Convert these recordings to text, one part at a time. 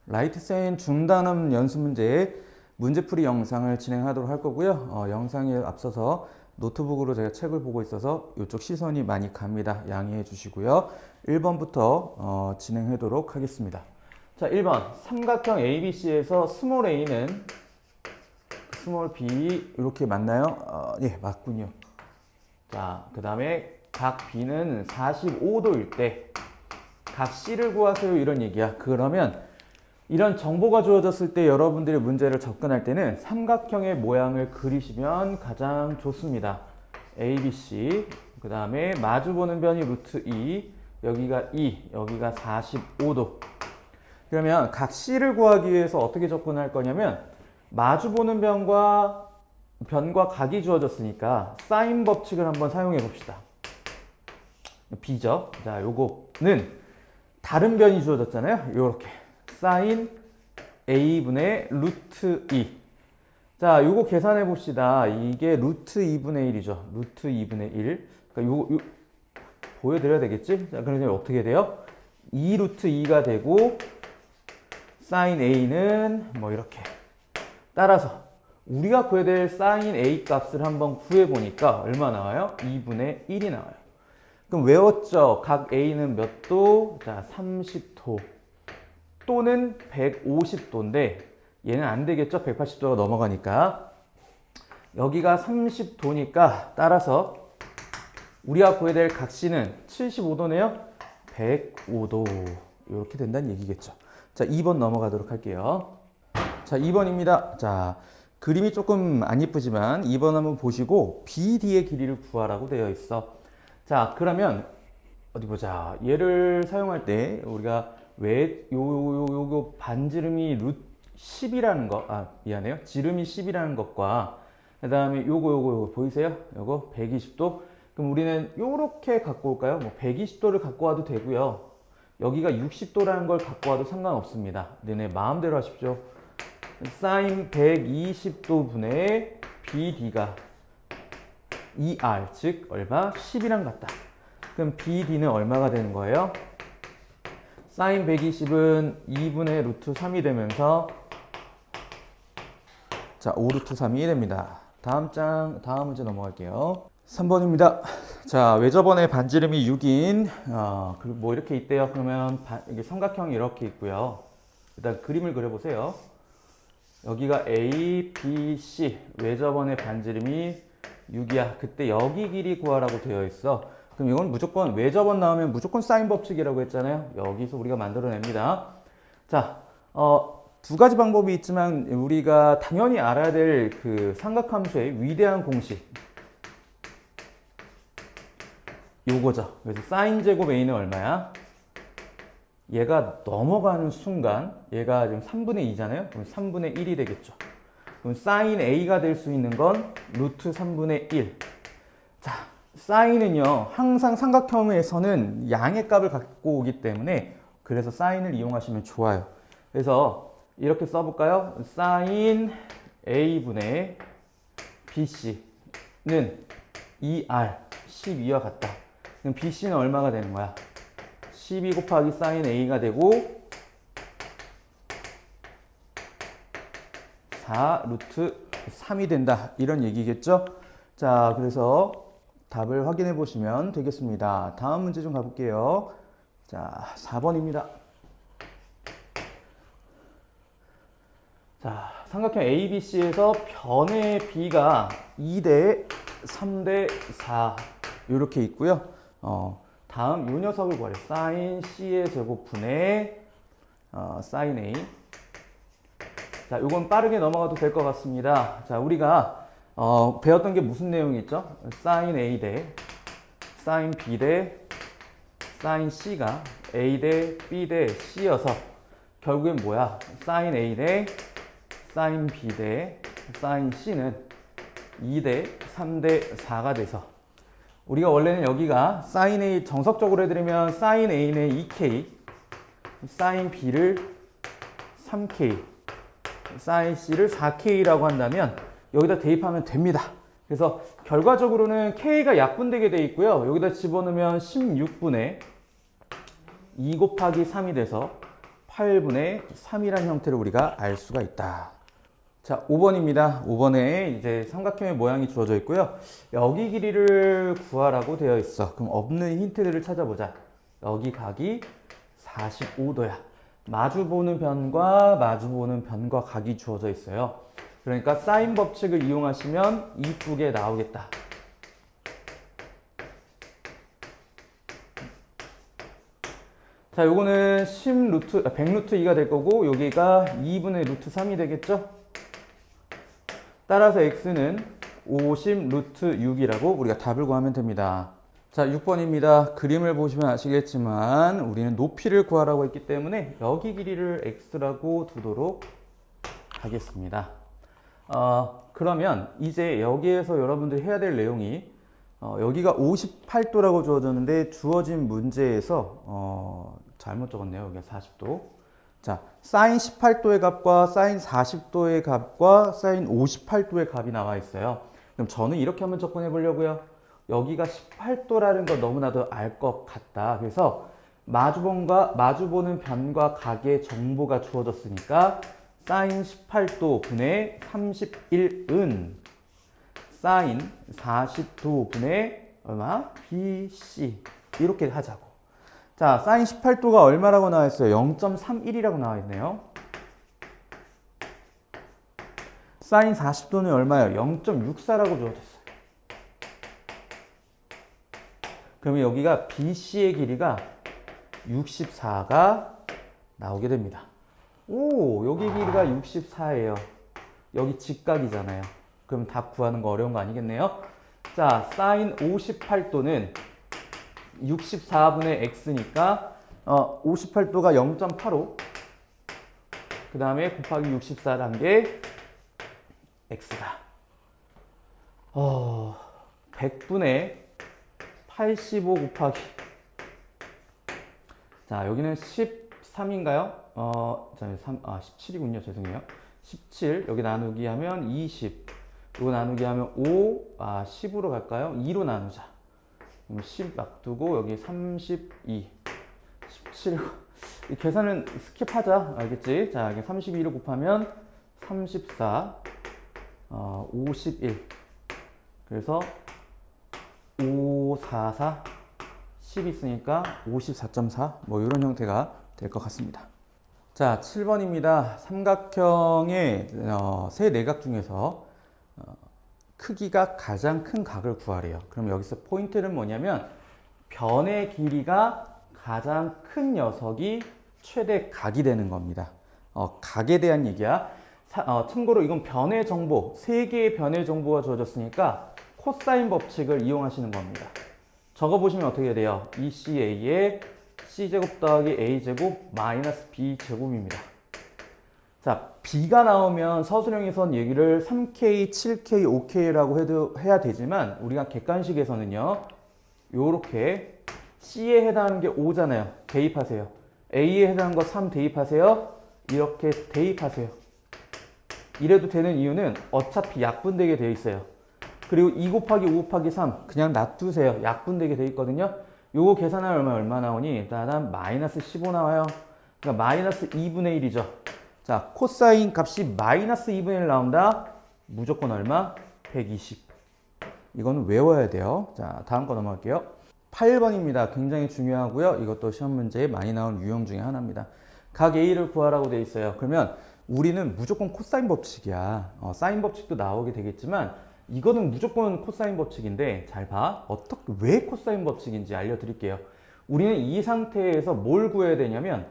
라이트센 중단음 연습 문제풀이 영상을 진행하도록 할 거고요. 영상에 앞서서 노트북으로 제가 책을 보고 있어서 이쪽 시선이 많이 갑니다. 양해해 주시고요. 1번부터 진행하도록 하겠습니다. 자, 1번 삼각형 ABC에서 스몰 a는 스몰 b 이렇게 맞나요? 예, 맞군요. 자, 그 다음에 각 b는 45도일 때 각 c를 구하세요 이런 얘기야. 그러면 이런 정보가 주어졌을 때 여러분들이 문제를 접근할 때는 삼각형의 모양을 그리시면 가장 좋습니다. ABC, 그 다음에 마주보는 변이 루트 2, 여기가 2, 여기가 45도. 그러면 각 C를 구하기 위해서 어떻게 접근할 거냐면 마주보는 변과 각이 주어졌으니까 사인 법칙을 한번 사용해 봅시다. B죠. 자, 요거는 다른 변이 주어졌잖아요. 요렇게. 사인 a분의 루트 2. 자, 요거 계산해 봅시다. 이게 루트 2분의 1이죠. 루트 2분의 1. 그러니까 요거 보여드려야 되겠지? 자, 그러면 어떻게 돼요? 2 루트 2가 되고 사인 a는 뭐 이렇게. 따라서 우리가 구해야 될 사인 a 값을 한번 구해 보니까 얼마 나와요? 2분의 1이 나와요. 그럼 외웠죠? 각 a는 몇 도? 자, 30도. 또는 150도인데 얘는 안 되겠죠? 180도가 넘어가니까. 여기가 30도니까 따라서 우리가 구해야 될 각 C는 75도네요. 105도. 이렇게 된다는 얘기겠죠. 자, 2번 넘어가도록 할게요. 자, 2번입니다. 자, 그림이 조금 안 이쁘지만 2번 한번 보시고 BD의 길이를 구하라고 되어 있어. 자, 그러면 어디 보자. 얘를 사용할 때 우리가 왜 요거 반지름이 루트 10이라는 거, 미안해요. 지름이 10이라는 것과 그 다음에 요거 보이세요? 요거 120도. 그럼 우리는 요렇게 갖고 올까요? 뭐 120도를 갖고 와도 되고요. 여기가 60도라는 걸 갖고 와도 상관없습니다. 너네 마음대로 하십시오. 사인 120도 분의 BD가 ER, 즉 얼마? 10이랑 같다. 그럼 BD는 얼마가 되는 거예요? 사인 120은 2분의 루트 3이 되면서 자, 5 루트 3이 됩니다. 다음 문제 넘어갈게요. 3번입니다. 자, 왜 저번에 반지름이 6인 뭐 이렇게 있대요. 그러면 이게 삼각형이 이렇게 있고요. 일단 그림을 그려보세요. 여기가 A, B, C. 왜 저번에 반지름이 6이야. 그때 여기 길이 구하라고 되어 있어. 그럼 이건 무조건 외접원 나오면 무조건 사인 법칙이라고 했잖아요. 여기서 우리가 만들어냅니다. 자, 두 가지 방법이 있지만 우리가 당연히 알아야 될 그 삼각함수의 위대한 공식 요거죠. 그래서 사인 제곱 a는 얼마야? 얘가 넘어가는 순간 얘가 지금 3분의 2잖아요. 그럼 3분의 1이 되겠죠. 그럼 사인 a가 될 수 있는 건 루트 3분의 1. 자, 사인은요 항상 삼각형에서는 양의 값을 갖고 오기 때문에 그래서 사인을 이용하시면 좋아요. 그래서 이렇게 써볼까요? 사인 a분의 bc는 2r 12와 같다. 그럼 bc는 얼마가 되는 거야? 12 곱하기 사인 a가 되고 4 루트 3이 된다. 이런 얘기겠죠? 자, 그래서 답을 확인해 보시면 되겠습니다. 다음 문제 좀 가볼게요. 자, 4번입니다. 자, 삼각형 ABC에서 변의 B가 2대 3대 4 이렇게 있고요. 다음 요 녀석을 구하래. 사인 C의 제곱분의 사인 A. 자, 요건 빠르게 넘어가도 될 것 같습니다. 자, 우리가 배웠던 게 무슨 내용이 있죠? 사인 A 대 사인 B 대 사인 C가 A 대 B 대 C여서 결국엔 뭐야? 사인 A 대 사인 B 대 사인 C는 2 대 3 대 4가 돼서 우리가 원래는 여기가 사인 A 정석적으로 해드리면 사인 A는 2K 사인 B를 3K 사인 C를 4K라고 한다면 여기다 대입하면 됩니다. 그래서 결과적으로는 K가 약분되게 돼 있고요. 여기다 집어넣으면 16분의 2 곱하기 3이 돼서 8분의 3이라는 형태를 우리가 알 수가 있다. 자, 5번입니다. 5번에 이제 삼각형의 모양이 주어져 있고요. 여기 길이를 구하라고 되어 있어. 그럼 없는 힌트들을 찾아보자. 여기 각이 45도야. 마주보는 변과 각이 주어져 있어요. 그러니까 사인 법칙을 이용하시면 이쁘게 나오겠다. 자, 요거는 100루트 2가 될 거고, 여기가 2분의 루트 3이 되겠죠? 따라서 x는 50 루트 6이라고 우리가 답을 구하면 됩니다. 자, 6번입니다. 그림을 보시면 아시겠지만 우리는 높이를 구하라고 했기 때문에 여기 길이를 x라고 두도록 하겠습니다. 그러면 이제 여기에서 여러분들이 해야 될 내용이 여기가 58도라고 주어졌는데 주어진 문제에서 잘못 적었네요. 여기가 40도. 자, 사인 18도의 값과 사인 40도의 값과 사인 58도의 값이 나와 있어요. 그럼 저는 이렇게 한번 접근해 보려고요. 여기가 18도라는 거 너무나도 알 것 같다. 그래서 마주보는 변과 각의 정보가 주어졌으니까 사인 18도 분의 31은 사인 40도 분의 얼마? BC 이렇게 하자고. 자, 사인 18도가 얼마라고 나와 있어요? 0.31이라고 나와 있네요. 사인 40도는 얼마예요? 0.64라고 주어졌어요. 그러면 여기가 BC의 길이가 64가 나오게 됩니다. 오, 여기 길이가 64예요. 여기 직각이잖아요. 그럼 답 구하는 거 어려운 거 아니겠네요? 자, 사인 58도는 64분의 x니까 58도가 0.85 그 다음에 곱하기 64란 게 x다. 100분의 85 곱하기 자, 여기는 13인가요? 17이군요. 죄송해요. 17 여기 나누기 하면 20 이거 나누기 하면 5 10으로 갈까요? 2로 나누자. 10 놔두고 여기 32 17 이 계산은 스킵하자. 알겠지? 자, 여기 32를 곱하면 34 51 그래서 544 10 있으니까 54.4 뭐 이런 형태가 될 것 같습니다. 자, 7번입니다. 삼각형의 세 내각 중에서 크기가 가장 큰 각을 구하래요. 그럼 여기서 포인트는 뭐냐면 변의 길이가 가장 큰 녀석이 최대 각이 되는 겁니다. 각에 대한 얘기야. 참고로 이건 변의 정보, 3개의 변의 정보가 주어졌으니까 코사인 법칙을 이용하시는 겁니다. 적어보시면 어떻게 돼요? 2CA의 C제곱 더하기 A제곱 마이너스 B제곱입니다. 자, B가 나오면 서술형에선 얘기를 3K, 7K, 5K라고 해야 되지만 우리가 객관식에서는요. 요렇게 C에 해당하는 게 5잖아요. 대입하세요. A에 해당하는 거 3 대입하세요. 이렇게 대입하세요. 이래도 되는 이유는 어차피 약분되게 되어 있어요. 그리고 2 곱하기 5 곱하기 3 그냥 놔두세요. 약분되게 되어 있거든요. 요거 계산하면 얼마 나오니? 일단 마이너스 15 나와요. 그러니까 마이너스 2분의 1이죠. 자, 코사인 값이 마이너스 2분의 1 나온다. 무조건 얼마? 120. 이거는 외워야 돼요. 자, 다음 거 넘어갈게요. 8번입니다. 굉장히 중요하고요. 이것도 시험 문제에 많이 나온 유형 중에 하나입니다. 각 A를 구하라고 되어 있어요. 그러면 우리는 무조건 코사인 법칙이야. 사인 법칙도 나오게 되겠지만 이거는 무조건 코사인 법칙인데 잘 봐. 왜 코사인 법칙인지 알려드릴게요. 우리는 이 상태에서 뭘 구해야 되냐면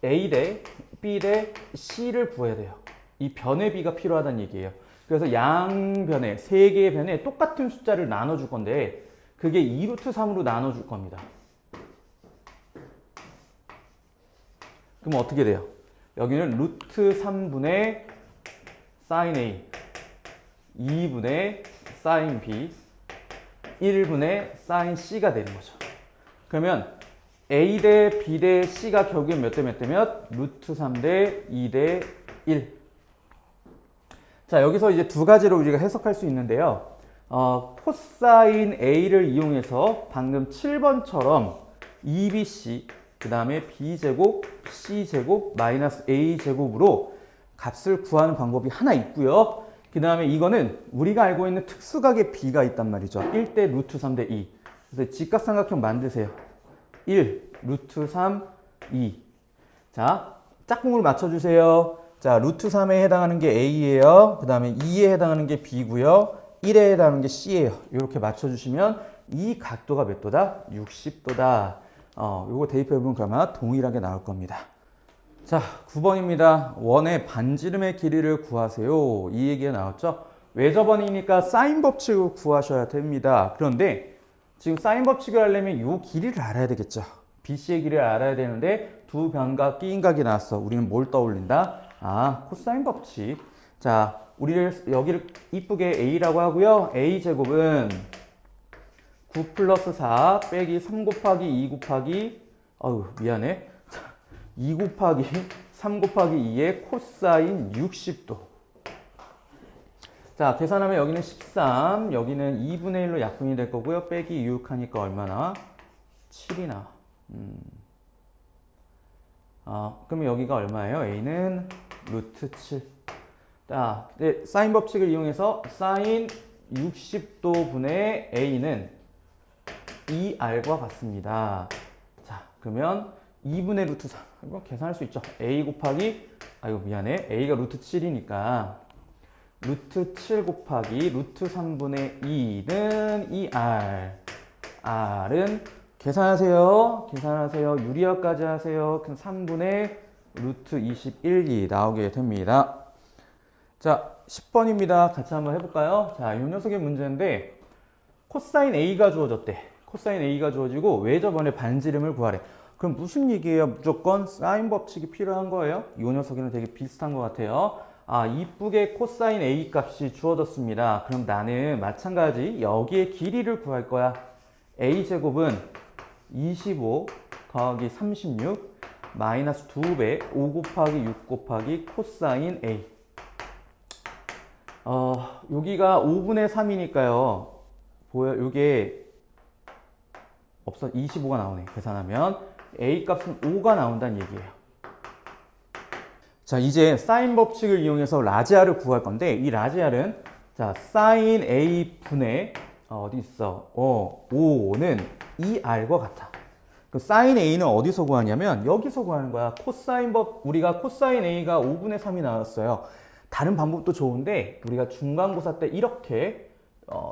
A 대 B 대 C를 구해야 돼요. 이 변의 B가 필요하다는 얘기예요. 그래서 양변에, 3개의 변에 똑같은 숫자를 나눠줄 건데 그게 2루트 3으로 나눠줄 겁니다. 그럼 어떻게 돼요? 여기는 루트 3분의 사인 A 2분의 사인 B 1분의 사인 C가 되는 거죠. 그러면 A 대 B 대 C가 결국엔 몇 대 몇 대 몇? 루트 3 대 2 대 1. 자, 여기서 이제 두 가지로 우리가 해석할 수 있는데요. 코사인 A를 이용해서 방금 7번처럼 EBC 그 다음에 b제곱, c제곱, 마이너스 a제곱으로 값을 구하는 방법이 하나 있고요. 그 다음에 이거는 우리가 알고 있는 특수각의 b가 있단 말이죠. 1대 루트 3대 2. 그래서 직각삼각형 만드세요. 1, 루트 3, 2. 자, 짝꿍을 맞춰주세요. 자, 루트 3에 해당하는 게 a예요. 그 다음에 2에 해당하는 게 b고요. 1에 해당하는 게 c예요. 이렇게 맞춰주시면 이 각도가 몇 도다? 60도다. 요거 대입해보면 그러면 동일하게 나올 겁니다. 자, 9번입니다. 원의 반지름의 길이를 구하세요. 이 얘기가 나왔죠? 외접원이니까 사인 법칙을 구하셔야 됩니다. 그런데 지금 사인 법칙을 하려면 이 길이를 알아야 되겠죠. BC의 길이를 알아야 되는데 두 변각 끼인각이 나왔어. 우리는 뭘 떠올린다? 아, 코사인 법칙. 자, 우리를 여기를 이쁘게 A라고 하고요. A제곱은 9 플러스 4 빼기 3 곱하기 2 곱하기 미안해. 2 곱하기 3 곱하기 2의 코사인 60도. 자, 계산하면 여기는 13, 여기는 2분의 1로 약분이 될 거고요. 빼기 6 하니까 얼마나? 7이 나와. 그러면 여기가 얼마예요? A는 루트 7. 자, 사인 법칙을 이용해서 사인 60도 분의 A는 2R과 같습니다. 자, 그러면 2분의 루트 3. 이거 계산할 수 있죠. A 곱하기, 미안해. A가 루트 7이니까 루트 7 곱하기 루트 3분의 2는 2R. R은 계산하세요. 유리화까지 하세요. 그럼 3분의 루트 21이 나오게 됩니다. 자, 10번입니다. 같이 한번 해볼까요? 자, 이 녀석의 문제인데 코사인 A가 주어졌대. 코사인 A가 주어지고 외접원의 반지름을 구하래. 그럼 무슨 얘기예요? 무조건 사인 법칙이 필요한 거예요? 이 녀석이랑 되게 비슷한 것 같아요. 이쁘게 코사인 A 값이 주어졌습니다. 그럼 나는 마찬가지 여기에 길이를 구할 거야. A제곱은 25 더하기 36 마이너스 2배 5 곱하기 6 곱하기 코사인 A. 여기가 5분의 3이니까요. 보여? 요게 없어. 25가 나오네. 계산하면 A 값은 5가 나온다는 얘기예요. 자, 이제 사인 법칙을 이용해서 라지아를 구할 건데 이 라지아는 자, 사인 A 분의 어디 있어? 5는 2R과 같아. 그 사인 A는 어디서 구하냐면 여기서 구하는 거야. 코사인 법, 우리가 코사인 A가 5분의 3이 나왔어요. 다른 방법도 좋은데 우리가 중간고사 때 이렇게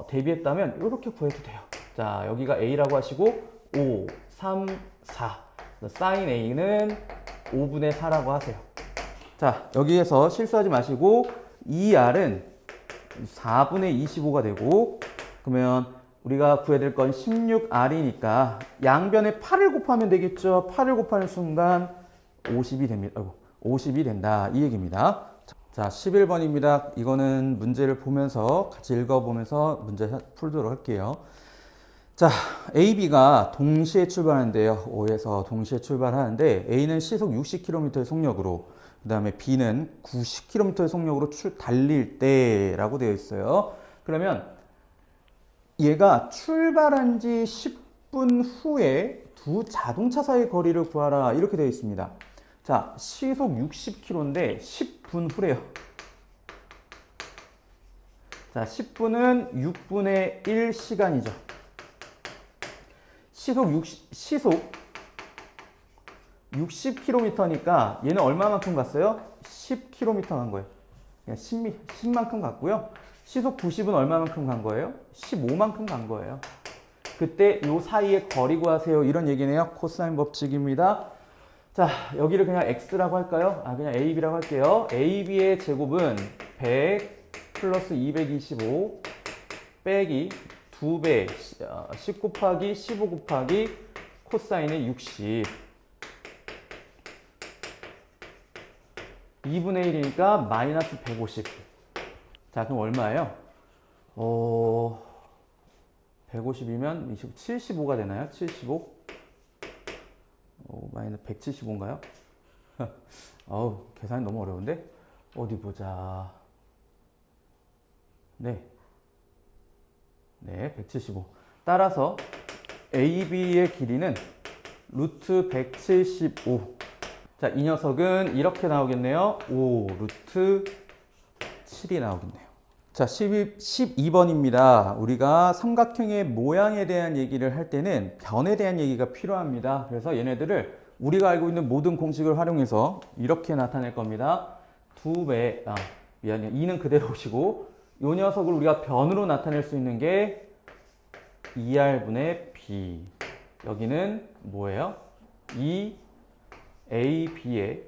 대비했다면 이렇게 구해도 돼요. 자, 여기가 A라고 하시고 5, 3, 4. 사인 A는 5분의 4라고 하세요. 자, 여기에서 실수하지 마시고 2R은 4분의 25가 되고 그러면 우리가 구해야 될 건 16R이니까 양변에 8을 곱하면 되겠죠. 8을 곱하는 순간 50이 됩니다. 50이 된다. 이 얘기입니다. 자, 11번입니다. 이거는 문제를 보면서 같이 읽어보면서 문제 풀도록 할게요. 자, A, B가 동시에 출발하는데요. O에서 동시에 출발하는데 A는 시속 60km의 속력으로 그 다음에 B는 90km의 속력으로 달릴 때라고 되어 있어요. 그러면 얘가 출발한 지 10분 후에 두 자동차 사이 거리를 구하라 이렇게 되어 있습니다. 자, 시속 60km인데 10분 후래요. 자, 10분은 6분의 1 시간이죠. 시속 60km니까 얘는 얼마만큼 갔어요? 10km 간 거예요. 그냥 10만큼 갔고요. 시속 90은 얼마만큼 간 거예요? 15만큼 간 거예요. 그때 요 사이에 거리 구하세요. 이런 얘기네요. 코사인 법칙입니다. 자, 여기를 그냥 x라고 할까요? 그냥 ab라고 할게요. ab의 제곱은 100 플러스 225 빼기 2배 10 곱하기 15 곱하기 코사인의 60 2분의 1이니까 마이너스 150. 자, 그럼 얼마예요? 150이면 75가 되나요? 75? 마이너스 175인가요? 계산이 너무 어려운데? 어디 보자. 네, 175. 따라서 AB의 길이는 루트 175. 자, 이 녀석은 이렇게 나오겠네요. 5 루트 7이 나오겠네요. 자, 12번입니다. 우리가 삼각형의 모양에 대한 얘기를 할 때는 변에 대한 얘기가 필요합니다. 그래서 얘네들을 우리가 알고 있는 모든 공식을 활용해서 이렇게 나타낼 겁니다. 2배, 미안해요. 2는 그대로 오시고, 이 녀석을 우리가 변으로 나타낼 수 있는 게 2r분의 b. 여기는 뭐예요? 2ab의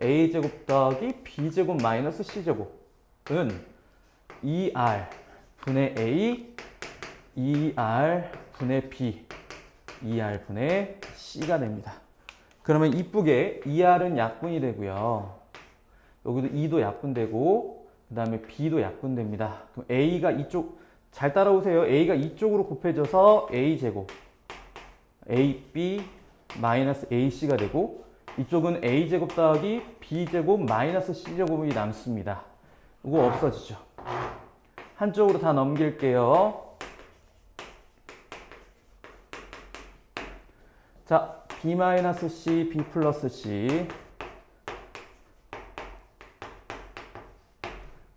a제곱 더하기 b제곱 마이너스 c제곱은 2r분의 a, 2r분의 b, 2r분의 c가 됩니다. 그러면 이쁘게 2r은 약분이 되고요. 여기도 2도 약분되고, 그 다음에 b도 약분됩니다. 그럼 a가 이쪽, 잘 따라오세요. a가 이쪽으로 곱해져서 a제곱, ab 마이너스 ac가 되고, 이쪽은 a제곱 더하기 b제곱 마이너스 c제곱이 남습니다. 이거 없어지죠. 한쪽으로 다 넘길게요. 자, b-c, b 플러스 c.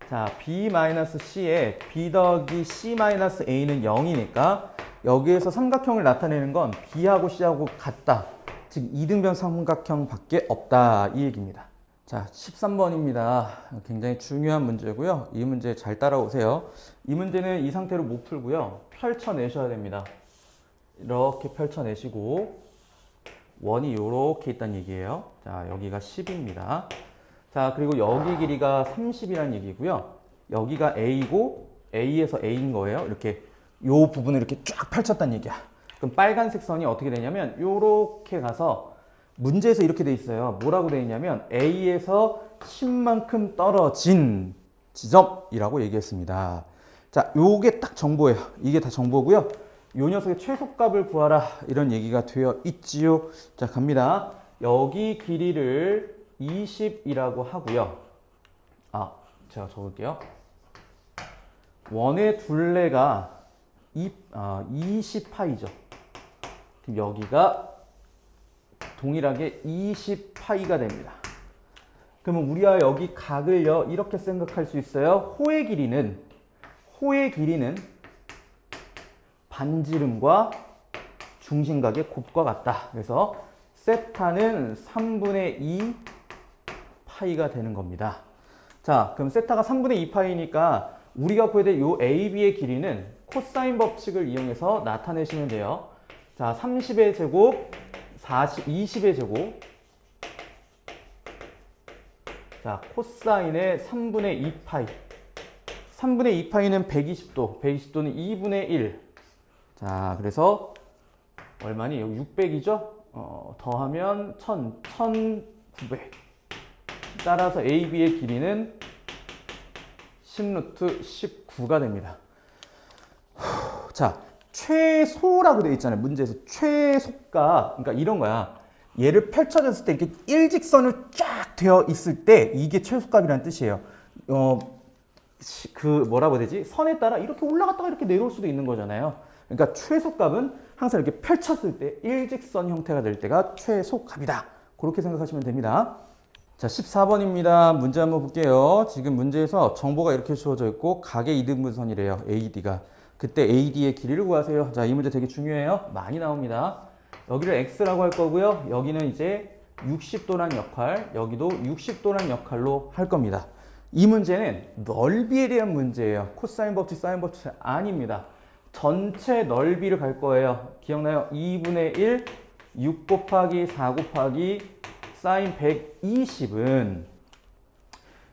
자, b-c에 b 더하기 c-a는 0이니까 여기에서 삼각형을 나타내는 건 b하고 c하고 같다. 즉 이등변 삼각형밖에 없다, 이 얘기입니다. 자, 13번입니다. 굉장히 중요한 문제고요. 이 문제 잘 따라오세요. 이 문제는 이 상태로 못 풀고요. 펼쳐내셔야 됩니다. 이렇게 펼쳐내시고 원이 이렇게 있다는 얘기예요. 자, 여기가 10입니다. 자, 그리고 여기 길이가 30이라는 얘기고요. 여기가 A고 A에서 A인 거예요. 이렇게 요 부분을 이렇게 쫙 펼쳤다는 얘기야. 그럼 빨간색 선이 어떻게 되냐면 요렇게 가서 문제에서 이렇게 돼 있어요. 뭐라고 돼 있냐면 A에서 10만큼 떨어진 지점이라고 얘기했습니다. 자, 요게 딱 정보예요. 이게 다 정보고요. 요 녀석의 최소값을 구하라, 이런 얘기가 되어 있지요. 자, 갑니다. 여기 길이를 20이라고 하고요. 제가 적을게요. 원의 둘레가 20파이죠. 그럼 여기가 동일하게 20파이가 됩니다. 그러면 우리가 여기 각을요, 이렇게 생각할 수 있어요. 호의 길이는 반지름과 중심각의 곱과 같다. 그래서 세타는 3분의 2 파이가 되는 겁니다. 자, 그럼 세타가 3분의 2 파이니까 우리가 구해야 될 이 AB의 길이는 코사인 법칙을 이용해서 나타내시면 돼요. 자, 30의 제곱, 20의 제곱. 자, 코사인의 3분의 2 파이. 3분의 2 파이는 120도, 120도는 2분의 1. 자, 그래서 얼마니? 여기 600이죠? 더하면 1900. 따라서 AB의 길이는 10루트 19가 됩니다. 자, 최소라고 되어 있잖아요. 문제에서 최소가, 그러니까 이런 거야. 얘를 펼쳐졌을 때 이렇게 일직선을 쫙 되어 있을 때 이게 최소값이라는 뜻이에요. 뭐라고 해야 되지? 선에 따라 이렇게 올라갔다가 이렇게 내려올 수도 있는 거잖아요. 그러니까 최소값은 항상 이렇게 펼쳤을 때 일직선 형태가 될 때가 최소값이다. 그렇게 생각하시면 됩니다. 자, 14번입니다. 문제 한번 볼게요. 지금 문제에서 정보가 이렇게 주어져 있고 각의 이등분선이래요. AD가. 그때 AD의 길이를 구하세요. 자, 이 문제 되게 중요해요. 많이 나옵니다. 여기를 X라고 할 거고요. 여기는 이제 60도란 역할, 여기도 60도란 역할로 할 겁니다. 이 문제는 넓이에 대한 문제예요. 코사인 법칙, 사인 법칙 아닙니다. 전체 넓이를 갈 거예요. 기억나요? 2분의 1, 6 곱하기 4 곱하기 사인 120은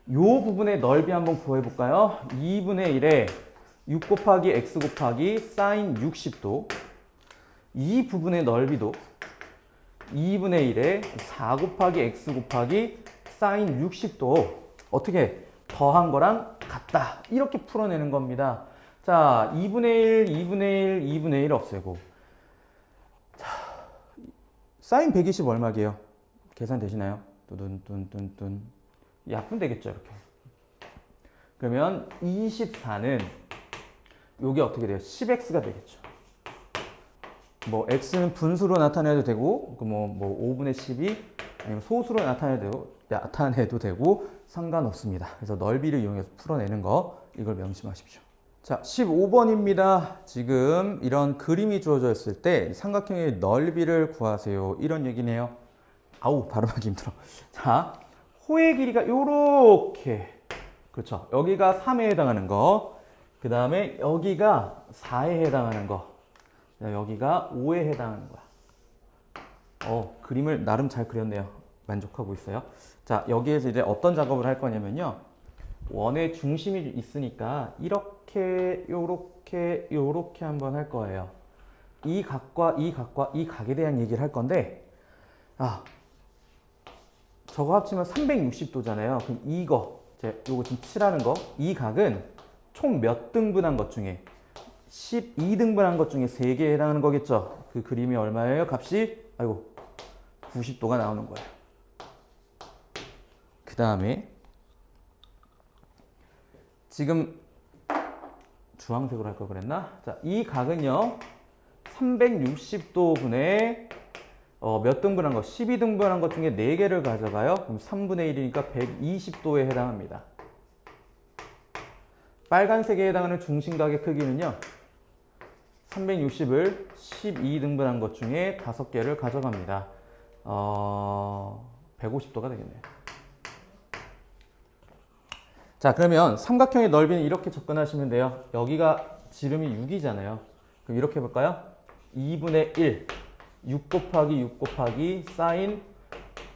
이 부분의 넓이 한번 구해볼까요? 2분의 1에 6 곱하기 x 곱하기 사인 60도. 이 부분의 넓이도 2분의 1에 4 곱하기 x 곱하기 사인 60도 어떻게 더한 거랑 같다. 이렇게 풀어내는 겁니다. 자, 2분의 1, 2분의 1, 2분의 1 없애고. 자, 사인 120 얼마게요? 계산 되시나요? 뚠뚠뚠뚠. 약분 되겠죠, 이렇게. 그러면 24는 요게 어떻게 돼요? 10x가 되겠죠. 뭐 x는 분수로 나타내도 되고 뭐 5분의 12 아니면 소수로 나타내도 되고 상관없습니다. 그래서 넓이를 이용해서 풀어내는 거 이걸 명심하십시오. 자, 15번입니다. 지금 이런 그림이 주어져 있을 때 삼각형의 넓이를 구하세요. 이런 얘기네요. 아우, 발음하기 힘들어. 자, 호의 길이가 요렇게, 그렇죠. 여기가 3에 해당하는 거, 그 다음에 여기가 4에 해당하는 거, 여기가 5에 해당하는 거야. 그림을 나름 잘 그렸네요. 만족하고 있어요. 자, 여기에서 이제 어떤 작업을 할 거냐면요. 원의 중심이 있으니까 이렇게, 요렇게 한번 할 거예요. 이 각과 이 각과 이 각에 대한 얘기를 할 건데, 저거 합치면 360도잖아요. 그럼 이거, 요거 지금 칠하는 거, 이 각은 총 몇 등분한 것 중에 12등분한 것 중에 3개에 해당하는 거겠죠. 그 그림이 얼마예요? 값이 90도가 나오는 거예요. 그 다음에 지금 주황색으로 할 걸 그랬나? 자, 이 각은요 360도 분의 몇 등분한 거? 12등분한 것 중에 4개를 가져가요. 그럼 3분의 1이니까 120도에 해당합니다. 빨간색에 해당하는 중심각의 크기는요 360을 12등분한 것 중에 5개를 가져갑니다. 150도가 되겠네요. 자, 그러면 삼각형의 넓이는 이렇게 접근하시면 돼요. 여기가 지름이 6이잖아요. 그럼 이렇게 해볼까요? 2분의 1, 6 곱하기 6 곱하기 사인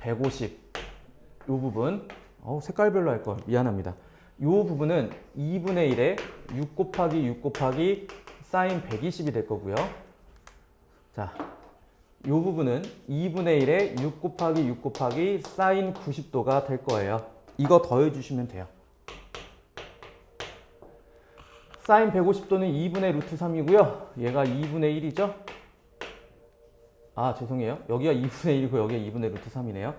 150. 이 부분, 색깔별로 할 걸. 미안합니다. 이 부분은 2분의 1에 6 곱하기 6 곱하기 사인 120이 될 거고요. 자, 이 부분은 2분의 1에 6 곱하기 6 곱하기 사인 90도가 될 거예요. 이거 더해주시면 돼요. 사인 150도는 2분의 루트 3이고요. 얘가 2분의 1이죠. 죄송해요. 여기가 2분의 1이고 여기가 2분의 루트 3이네요.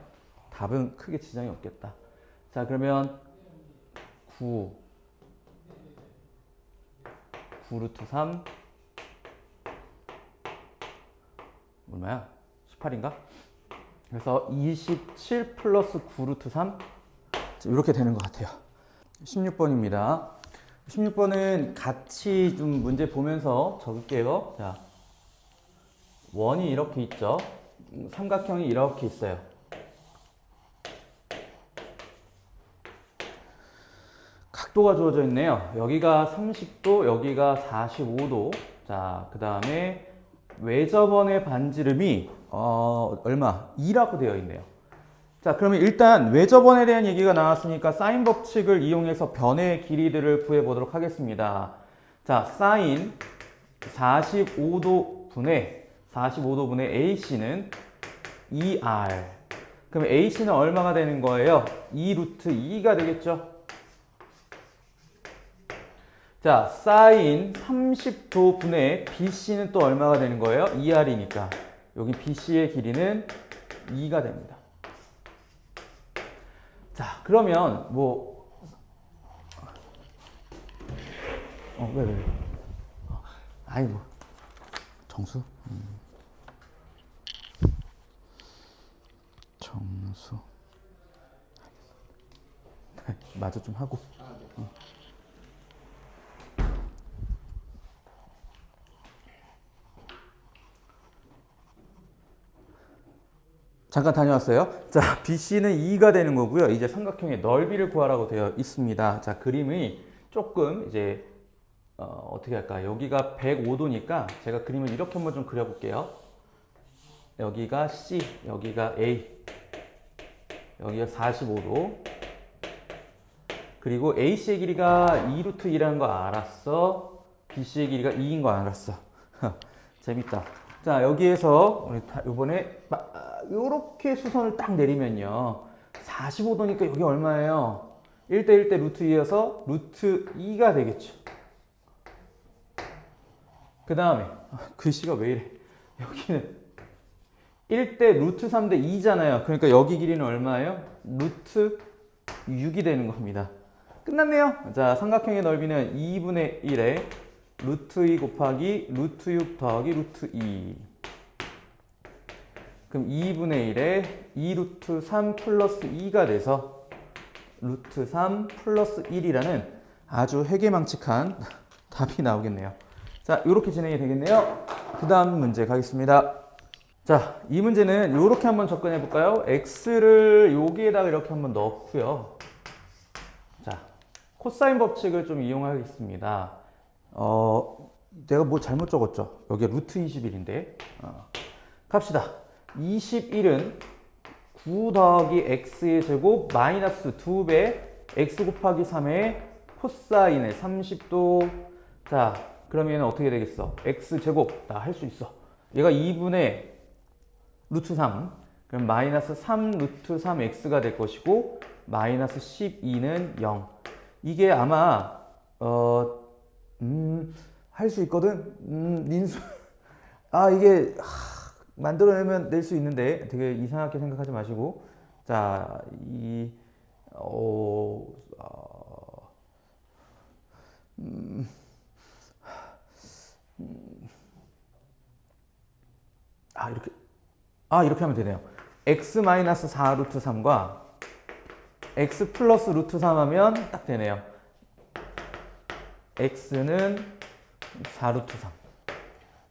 답은 크게 지장이 없겠다. 자, 그러면 9 루트 3 얼마야? 18인가? 그래서 27 플러스 9 루트 3 이렇게 되는 것 같아요. 16번입니다. 16번은 같이 좀 문제 보면서 적을게요. 자, 원이 이렇게 있죠. 삼각형이 이렇게 있어요. 각도가 주어져 있네요. 여기가 30도, 여기가 45도. 자, 그 다음에 외접원의 반지름이 얼마? 2라고 되어 있네요. 자, 그러면 일단 외접원에 대한 얘기가 나왔으니까 사인 법칙을 이용해서 변의 길이들을 구해보도록 하겠습니다. 자, 사인 45도 분의 AC는 2R. 그럼 AC는 얼마가 되는 거예요? 2 루트 2가 되겠죠? 자, 사인 30도 분의 BC는 또 얼마가 되는 거예요? 2R이니까. 여기 BC의 길이는 2가 됩니다. 자, 그러면 왜? 아이고, 정수? 정수. 마저 좀 하고. 잠깐 다녀왔어요. 자, BC는 2가 되는 거고요. 이제 삼각형의 넓이를 구하라고 되어 있습니다. 자, 그림이 조금 이제 어떻게 할까? 여기가 105도니까 제가 그림을 이렇게 한번 좀 그려볼게요. 여기가 C, 여기가 A, 여기가 45도. 그리고 AC의 길이가 2 루트 2라는 거 알았어. BC의 길이가 2인 거 알았어. 재밌다. 자, 여기에서 우리 이번에 이렇게 수선을 딱 내리면요. 45도니까 여기 얼마예요? 1대 1대 루트 2여서 루트 2가 되겠죠. 그 다음에 글씨가 왜 이래? 여기는 1대 루트 3대 2잖아요. 그러니까 여기 길이는 얼마예요? 루트 6이 되는 겁니다. 끝났네요. 자, 삼각형의 넓이는 2분의 1에 루트 2 곱하기 루트 6 더하기 루트 2. 그럼 2분의 1에 2 루트 3 플러스 2가 돼서 루트 3 플러스 1이라는 아주 회계망측한 답이 나오겠네요. 자, 이렇게 진행이 되겠네요. 그 다음 문제 가겠습니다. 자, 이 문제는 이렇게 한번 접근해 볼까요? x를 여기에다가 이렇게 한번 넣고요. 자, 코사인 법칙을 좀 이용하겠습니다. 내가 뭐 잘못 적었죠? 여기 루트 21인데. 갑시다. 21은 9 더하기 x의 제곱 마이너스 2배 x 곱하기 3의 코사인의 30도. 자, 그러면 어떻게 되겠어? x 제곱. 나 할 수 있어. 얘가 2분의 루트 3. 그럼 마이너스 3 루트 3x가 될 것이고 마이너스 12는 0. 이게 아마 할 수 있거든. 민수. 이게 만들어내면 낼 수 있는데 되게 이상하게 생각하지 마시고. 자, 이렇게 하면 되네요. x 마이너스 4 루트 3과 x 플러스 루트 3 하면 딱 되네요. x는 4 루트 3.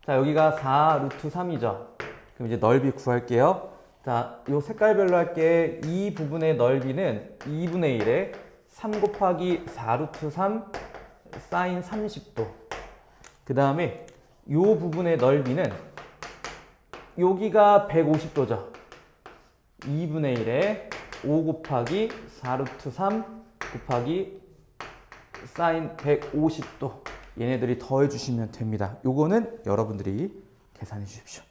자, 여기가 4 루트 3이죠. 그럼 이제 넓이 구할게요. 자, 요 색깔별로 할게. 이 부분의 넓이는 2분의 1에 3 곱하기 4 루트 3 사인 30도. 그 다음에 요 부분의 넓이는 여기가 150도죠. 2분의 1에 5 곱하기 4 루트 3 곱하기 사인 150도. 얘네들이 더해 주시면 됩니다. 요거는 여러분들이 계산해 주십시오.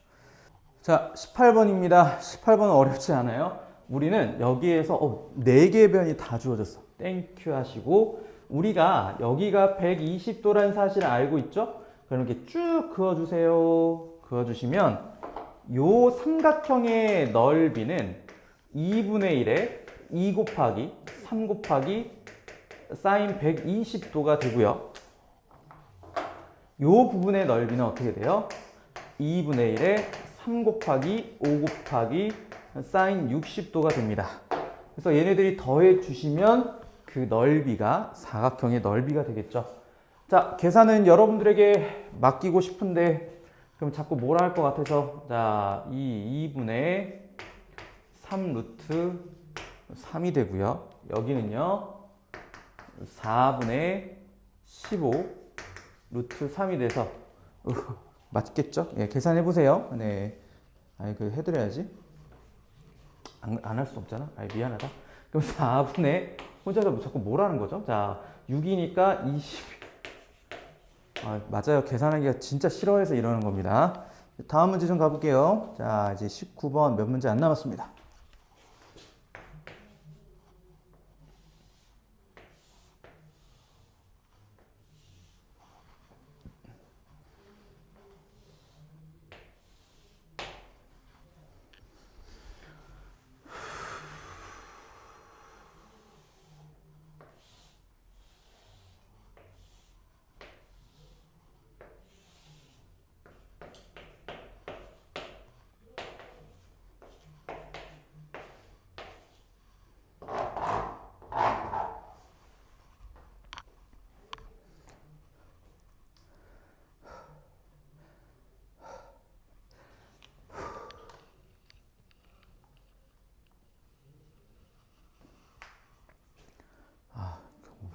자, 18번입니다. 18번은 어렵지 않아요. 우리는 여기에서 4개의 변이 다 주어졌어. 땡큐 하시고, 우리가 여기가 120도라는 사실을 알고 있죠? 그럼 이렇게 쭉 그어주세요. 그어주시면 요 삼각형의 넓이는 2분의 1에 2 곱하기 3 곱하기 사인 120도가 되고요. 요 부분의 넓이는 어떻게 돼요? 2분의 1에 3 곱하기 5 곱하기 사인 60도가 됩니다. 그래서 얘네들이 더해 주시면 그 넓이가 사각형의 넓이가 되겠죠. 자, 계산은 여러분들에게 맡기고 싶은데 그럼 자꾸 뭐라 할 것 같아서, 자, 2분의 3 루트 3이 되고요. 여기는요 4분의 15 루트 3이 돼서 맞겠죠? 예, 계산해 보세요. 네, 해드려야지. 안 할 수 없잖아. 미안하다. 그럼 4분의 혼자서 자꾸 뭐라는 거죠? 자, 6이니까 20. 맞아요. 계산하기가 진짜 싫어해서 이러는 겁니다. 다음 문제 좀 가볼게요. 자, 이제 19번 몇 문제 안 남았습니다.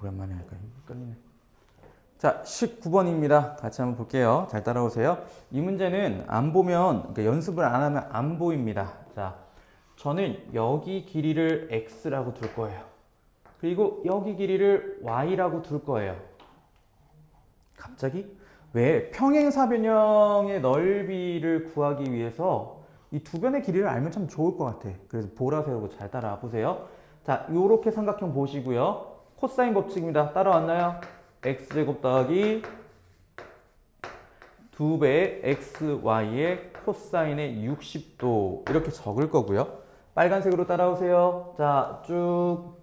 오랜만에 하니까 헷갈리네. 자, 19번입니다. 같이 한번 볼게요. 잘 따라오세요. 이 문제는 안 보면, 그러니까 연습을 안 하면 안 보입니다. 자, 저는 여기 길이를 x라고 둘 거예요. 그리고 여기 길이를 y라고 둘 거예요. 갑자기? 왜? 평행사변형의 넓이를 구하기 위해서 이 두 변의 길이를 알면 참 좋을 것 같아. 그래서 보라색으로 잘 따라와 보세요. 자, 요렇게 삼각형 보시고요. 코사인 법칙입니다. 따라왔나요? x제곱 더하기 2배의 xy의 코사인의 60도 이렇게 적을 거고요. 빨간색으로 따라오세요. 자, 쭉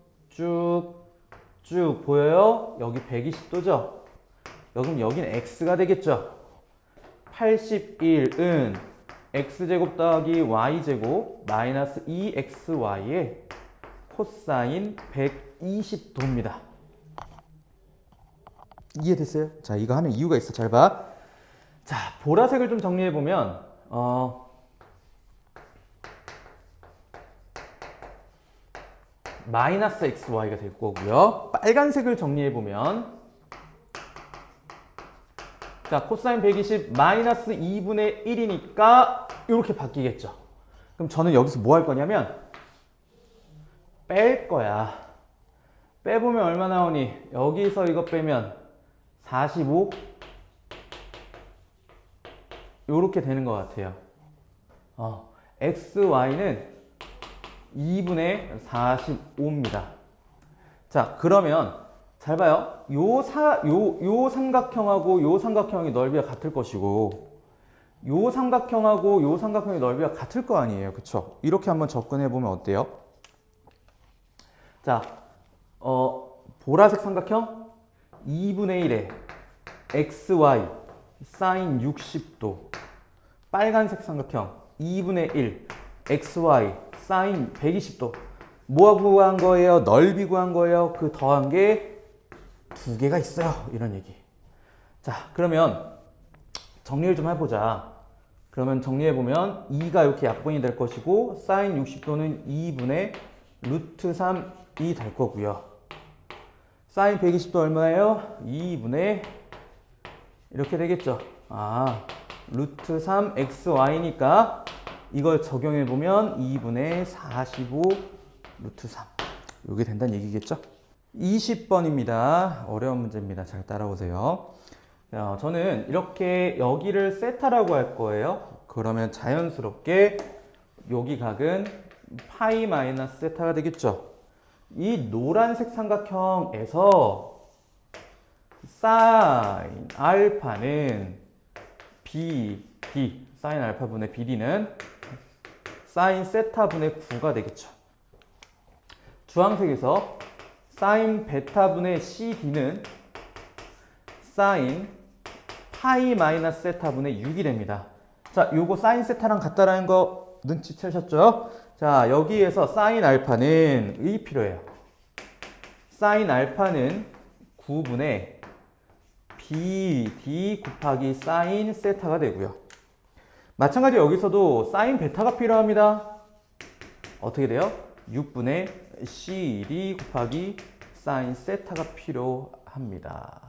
보여요? 여기 120도죠? 여기는 x가 되겠죠? 81은 x제곱 더하기 y제곱 마이너스 2xy의 코사인 120도입니다. 이해됐어요? 자, 이거 하는 이유가 있어. 잘 봐. 자, 보라색을 좀 정리해보면 마이너스 xy가 될 거고요. 빨간색을 정리해보면 자, 코사인 120 마이너스 2분의 1이니까 이렇게 바뀌겠죠. 그럼 저는 여기서 뭐 할 거냐면 뺄 거야. 빼보면 얼마 나오니? 여기서 이거 빼면 45 요렇게 되는 것 같아요. xy는 2분의 45입니다. 자, 그러면 잘 봐요. 요 삼각형하고 요 삼각형의 넓이가 같을 것이고 요 삼각형하고 요 삼각형의 넓이가 같을 거 아니에요. 그쵸? 이렇게 한번 접근해 보면 어때요? 자, 보라색 삼각형 2분의 1에 xy 사인 60도, 빨간색 삼각형 2분의 1 xy 사인 120도. 뭐 구한 거예요? 넓이 구한 거예요? 그 더한 게 두 개가 있어요. 이런 얘기. 자, 그러면 정리를 좀 해보자. 그러면 정리해보면 2가 이렇게 약분이 될 것이고 사인 60도는 2분의 루트 3이 될 거고요. 사인 120도 얼마예요? 2분의 이렇게 되겠죠. 루트 3 xy니까 이걸 적용해보면 2분의 45 루트 3 이게 된다는 얘기겠죠. 20번입니다. 어려운 문제입니다. 잘 따라오세요. 저는 이렇게 여기를 세타라고 할 거예요. 그러면 자연스럽게 여기 각은 파이 마이너스 세타가 되겠죠. 이 노란색 삼각형에서 사인 알파는 BD, 사인 알파분의 BD는 사인 세타분의 9가 되겠죠. 주황색에서 사인 베타분의 CD는 사인 파이 마이너스 세타분의 6이 됩니다. 자, 요거 사인 세타랑 같다라는 거 눈치채셨죠? 자, 여기에서 사인 알파는 이 필요해요. 사인 알파는 9분의 BD 곱하기 사인 세타가 되고요. 마찬가지로 여기서도 사인 베타가 필요합니다. 어떻게 돼요? 6분의 CD 곱하기 사인 세타가 필요합니다.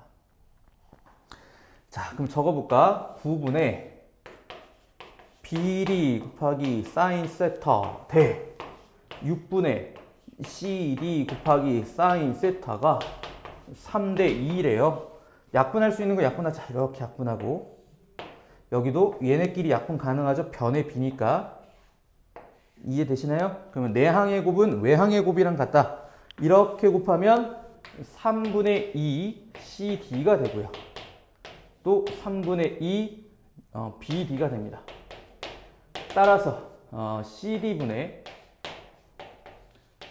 자, 그럼 적어볼까? 9분의 BD 곱하기 사인 세타 대 6분의 CD 곱하기 사인 세타가 3대 2래요. 약분할 수 있는 거 약분하자. 이렇게 약분하고 여기도 얘네끼리 약분 가능하죠? 변의 B니까. 이해되시나요? 그러면 내항의 곱은 외항의 곱이랑 같다. 이렇게 곱하면 3분의 2 CD가 되고요. 또 3분의 2 BD가 됩니다. 따라서 CD분의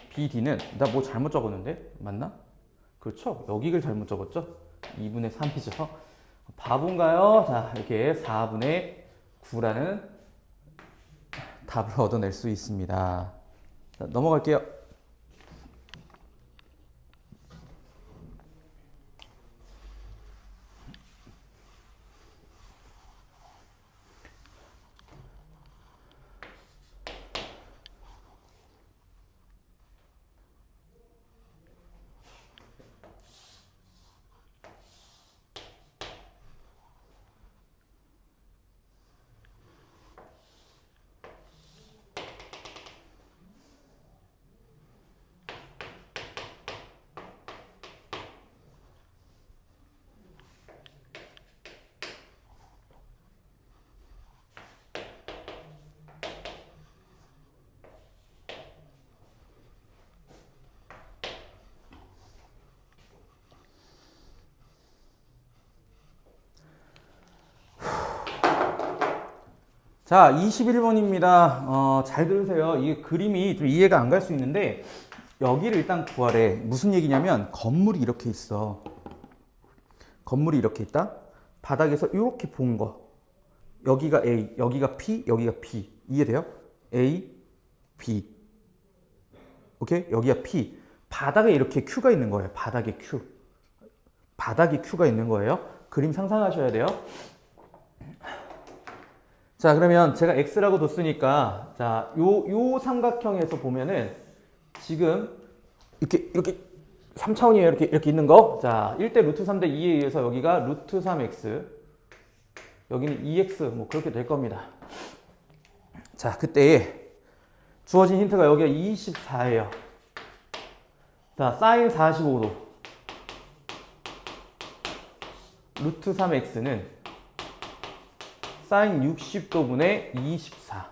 BD는 나 뭐 잘못 적었는데? 맞나? 그렇죠? 여기를 잘못 적었죠? 2분의 3이죠. 바본가요? 자, 이렇게 4분의 9라는 답을 얻어낼 수 있습니다. 자, 넘어갈게요. 자, 21번입니다. 잘 들으세요. 이 그림이 좀 이해가 안 갈 수 있는데 여기를 일단 구하래. 무슨 얘기냐면 건물이 이렇게 있어. 건물이 이렇게 있다. 바닥에서 이렇게 본 거. 여기가 A, 여기가 P, 여기가 B. 이해돼요? A, B. 오케이? 여기가 P. 바닥에 이렇게 Q가 있는 거예요. 바닥에 Q. 바닥에 Q가 있는 거예요. 그림 상상하셔야 돼요. 자, 그러면 제가 X라고 뒀으니까, 자, 요 삼각형에서 보면은 지금 이렇게 3차원이에요. 이렇게 있는 거. 자, 1대 루트 3대 2에 의해서 여기가 루트 3x, 여기는 2x, 뭐 그렇게 될 겁니다. 자, 그때 주어진 힌트가 여기가 24예요. 자, 사인 45도. 루트 3x는 사인 60도분의 24.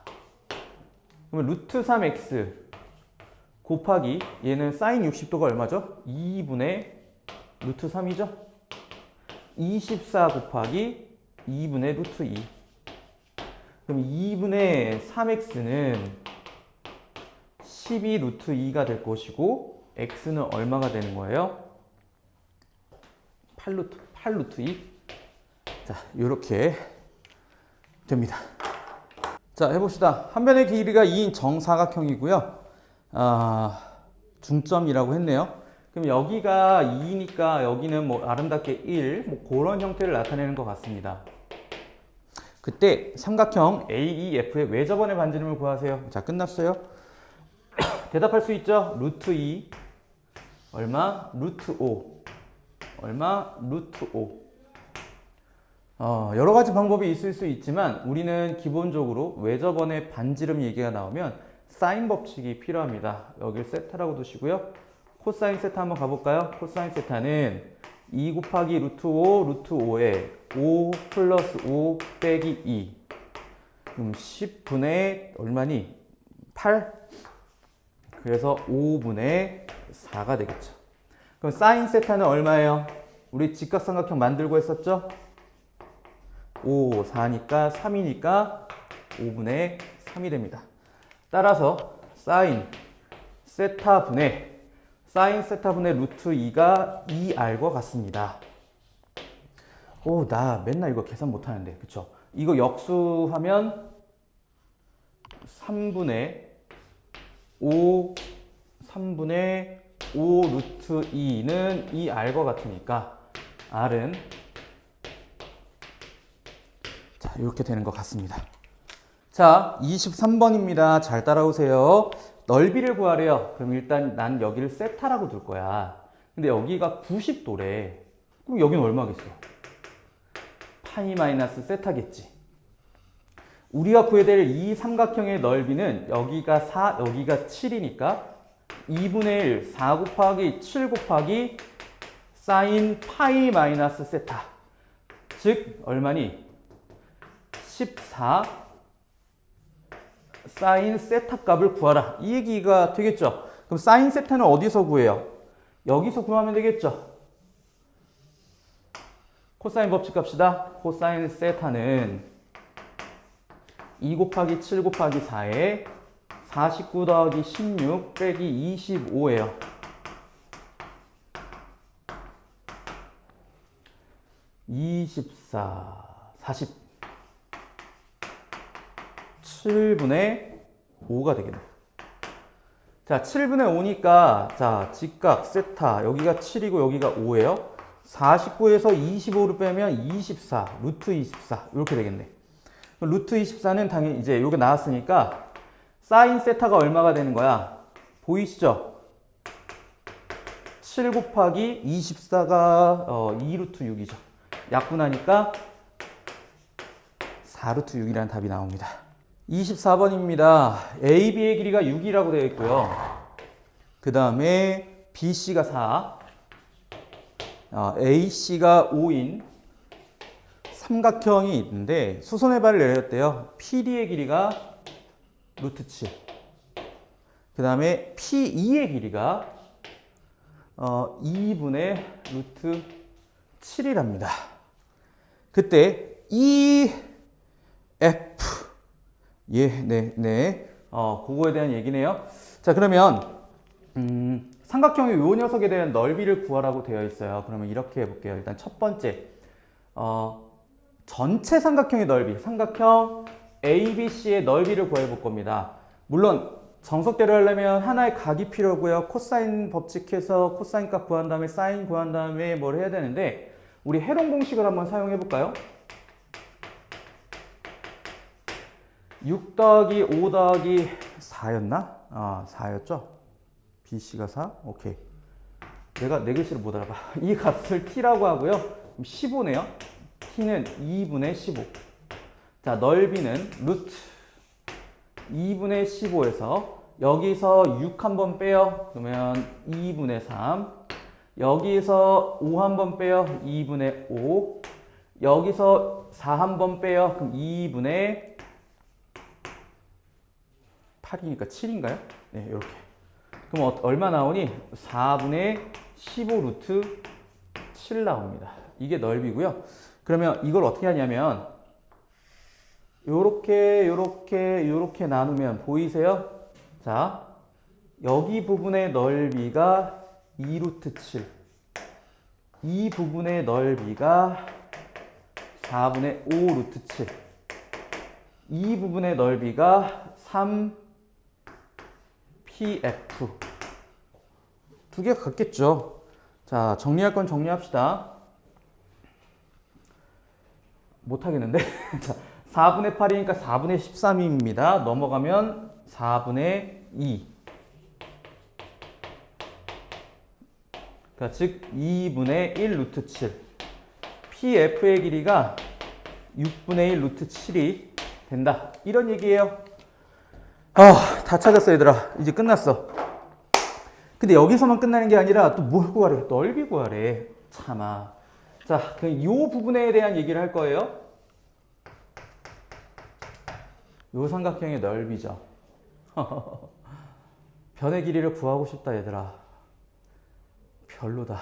그러면 루트 3x 곱하기 얘는 사인 60도가 얼마죠? 2분의 루트 3이죠? 24 곱하기 2분의 루트 2. 그럼 2분의 3x는 12 루트 2가 될 것이고 x는 얼마가 되는 거예요? 8 루트 2. 자, 요렇게 됩니다. 자, 해봅시다. 한 변의 길이가 2인 정사각형이고요. 중점이라고 했네요. 그럼 여기가 2니까 여기는 뭐 아름답게 1, 뭐 그런 형태를 나타내는 것 같습니다. 그때 삼각형 AEF의 외접원의 반지름을 구하세요. 자, 끝났어요. 대답할 수 있죠? 루트 2 얼마? 루트 5 얼마? 루트 5. 여러 가지 방법이 있을 수 있지만 우리는 기본적으로 외접원의 반지름 얘기가 나오면 사인 법칙이 필요합니다. 여길 세타라고 두시고요. 코사인 세타 한번 가볼까요? 코사인 세타는 2 곱하기 루트 5 루트 5에 5 플러스 5 빼기 2. 그럼 10분의 얼마니? 8. 그래서 5분의 4가 되겠죠. 그럼 사인 세타는 얼마예요? 우리 직각삼각형 만들고 했었죠? 5, 4니까 3이니까 5분의 3이 됩니다. 따라서 사인 세타분의 루트 2가 2r과 같습니다. 오, 나 맨날 이거 계산 못하는데, 그쵸? 이거 역수하면 3분의 5 루트 2는 2r과 같으니까 r은 자, 이렇게 되는 것 같습니다. 자, 23번입니다. 잘 따라오세요. 넓이를 구하래요. 그럼 일단 난 여기를 세타라고 둘 거야. 근데 여기가 90도래. 그럼 여기는 얼마겠어? 파이 마이너스 세타겠지. 우리가 구해야 될 이 삼각형의 넓이는 여기가 4, 여기가 7이니까 2분의 1, 4 곱하기 7 곱하기 사인 파이 마이너스 세타. 즉, 얼마니? 14 사인 세타 값을 구하라. 이 얘기가 되겠죠. 그럼 사인 세타는 어디서 구해요? 여기서 구하면 되겠죠. 코사인 법칙 갑시다. 코사인 세타는 2 곱하기 7 곱하기 4에 49 더하기 16 빼기 25예요. (40) 7분의 5가 되겠네. 자, 7분의 5니까 자, 직각 세타 여기가 7이고 여기가 5예요. 49에서 25를 빼면 24, 루트 24 이렇게 되겠네. 루트 24는 당연히 이제 이렇게 나왔으니까 사인 세타가 얼마가 되는 거야? 보이시죠? 7 곱하기 24가 2루트 6이죠. 약분하니까 4루트 6이라는 답이 나옵니다. 24번입니다. AB의 길이가 6이라고 되어 있고요. 그 다음에 BC가 4, AC가 5인 삼각형이 있는데 수선의 발을 내렸대요. PD의 길이가 루트 7. 그 다음에 PE의 길이가 2분의 루트 7이랍니다. 그때 EF 그거에 대한 얘기네요. 자, 그러면 삼각형의 요 녀석에 대한 넓이를 구하라고 되어 있어요. 그러면 이렇게 해볼게요. 일단 첫 번째 전체 삼각형의 넓이, 삼각형 ABC의 넓이를 구해볼 겁니다. 물론 정석대로 하려면 하나의 각이 필요하고요. 코사인 법칙해서 코사인 값 구한 다음에 사인 구한 다음에 뭘 해야 되는데 우리 해동 공식을 한번 사용해 볼까요? 6 더하기 5 더하기 4였나? 아, 4였죠? BC가 4? 오케이. 내가 내 글씨를 못 알아봐. 이 값을 T라고 하고요. 15네요. T는 2분의 15. 자, 넓이는 루트 2분의 15에서 여기서 6 한번 빼요. 그러면 2분의 3. 여기서 5 한번 빼요. 2분의 5. 여기서 4 한번 빼요. 그럼 2분의 8이니까 7인가요? 네, 이렇게. 그럼 얼마 나오니? 4분의 15 루트 7 나옵니다. 이게 넓이고요. 그러면 이걸 어떻게 하냐면 요렇게 나누면 보이세요? 자, 여기 부분의 넓이가 2 루트 7. 이 부분의 넓이가 4분의 5 루트 7. 이 부분의 넓이가 3 PF. 두 개가 같겠죠. 자, 정리할 건 정리합시다. 못하겠는데? 자, 4분의 8이니까 4분의 13입니다. 넘어가면 4분의 2. 그러니까 즉 2분의 1 루트 7. PF의 길이가 6분의 1 루트 7이 된다. 이런 얘기예요. 아, 다 찾았어 얘들아. 이제 끝났어. 근데 여기서만 끝나는 게 아니라 또 뭘 구하래? 넓이 구하래. 참아. 자, 그럼 이 부분에 대한 얘기를 할 거예요. 이 삼각형의 넓이죠. 변의 길이를 구하고 싶다 얘들아. 별로다.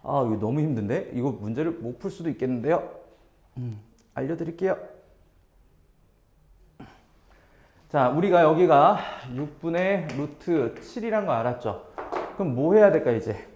아, 이거 너무 힘든데? 이거 문제를 못 풀 수도 있겠는데요? 알려드릴게요. 자, 우리가 여기가 6분의 루트 7이란 거 알았죠? 그럼 뭐 해야 될까 이제?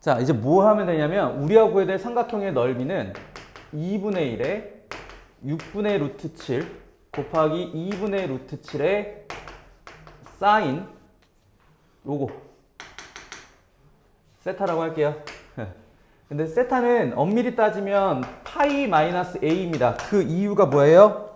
자, 이제 뭐 하면 되냐면 우리가 구해야 될 삼각형의 넓이는 2분의 1에 6분의 루트 7 곱하기 2분의 루트 7의 사인 요거 세타라고 할게요. 근데 세타는 엄밀히 따지면 파이 마이너스 a입니다. 그 이유가 뭐예요?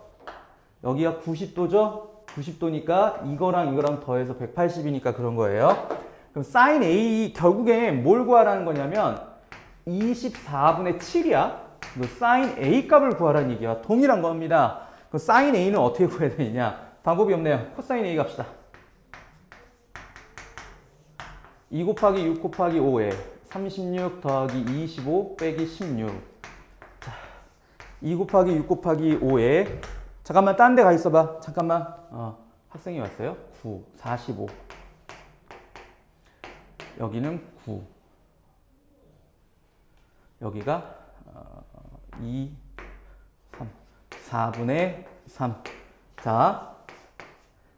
여기가 90도죠? 90도니까 이거랑 더해서 180이니까 그런 거예요. 그럼 sin a 결국엔 뭘 구하라는 거냐면 24분의 7이야. 그 sin a 값을 구하라는 얘기와 동일한 겁니다. 그 sin a는 어떻게 구해야 되느냐? 방법이 없네요. 코사인 a 값이다. 2 곱하기 6 곱하기 5에 36 더하기 25 빼기 16. 자, 2 곱하기 6 곱하기 5에 잠깐만 딴 데 가 있어봐. 잠깐만. 학생이 왔어요. 9, 45. 여기는 9. 여기가 2, 3. 4분의 3. 자,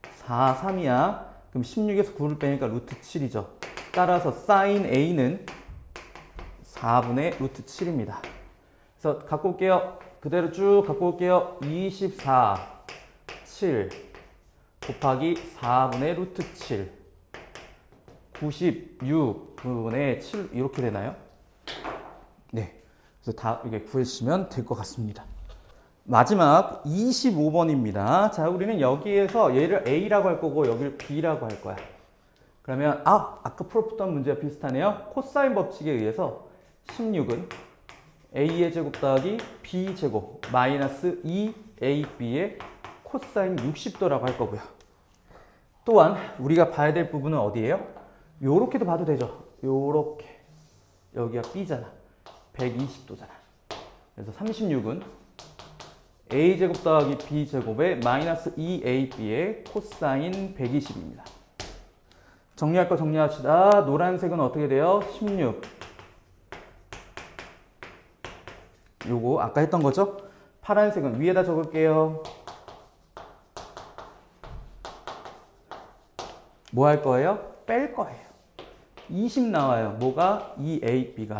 4, 3이야. 그럼 16에서 9를 빼니까 루트 7이죠. 따라서 sin a는 4분의 루트 7입니다. 그래서 갖고 올게요. 그대로 쭉 갖고 올게요. 24, 7 곱하기 4분의 루트 7 96분의 7 이렇게 되나요? 네. 그래서 다 이렇게 구해주시면 될 것 같습니다. 마지막 25번입니다. 자, 우리는 여기에서 얘를 A라고 할 거고 여기를 B라고 할 거야. 그러면 아까 풀었던 문제와 비슷하네요. 코사인 법칙에 의해서 16은 A의 제곱 더하기 B 제곱 마이너스 2AB의 코사인 60도라고 할 거고요. 또한 우리가 봐야 될 부분은 어디예요? 요렇게도 봐도 되죠. 요렇게. 여기가 B잖아. 120도잖아. 그래서 36은 A제곱 더하기 B제곱의 마이너스 2AB의 코사인 120입니다. 정리할 거 정리합시다. 노란색은 어떻게 돼요? 16. 요거 아까 했던 거죠? 파란색은 위에다 적을게요. 뭐 할 거예요? 뺄 거예요. 20 나와요. 뭐가? 2AB가.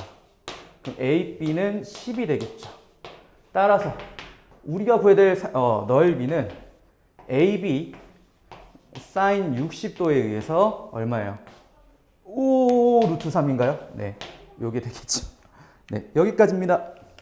그럼 AB는 10이 되겠죠. 따라서 우리가 구해야 될 넓이는 AB 사인 60도에 의해서 얼마예요? 오, 루트 3인가요? 네. 요게 되겠죠. 네. 여기까지입니다.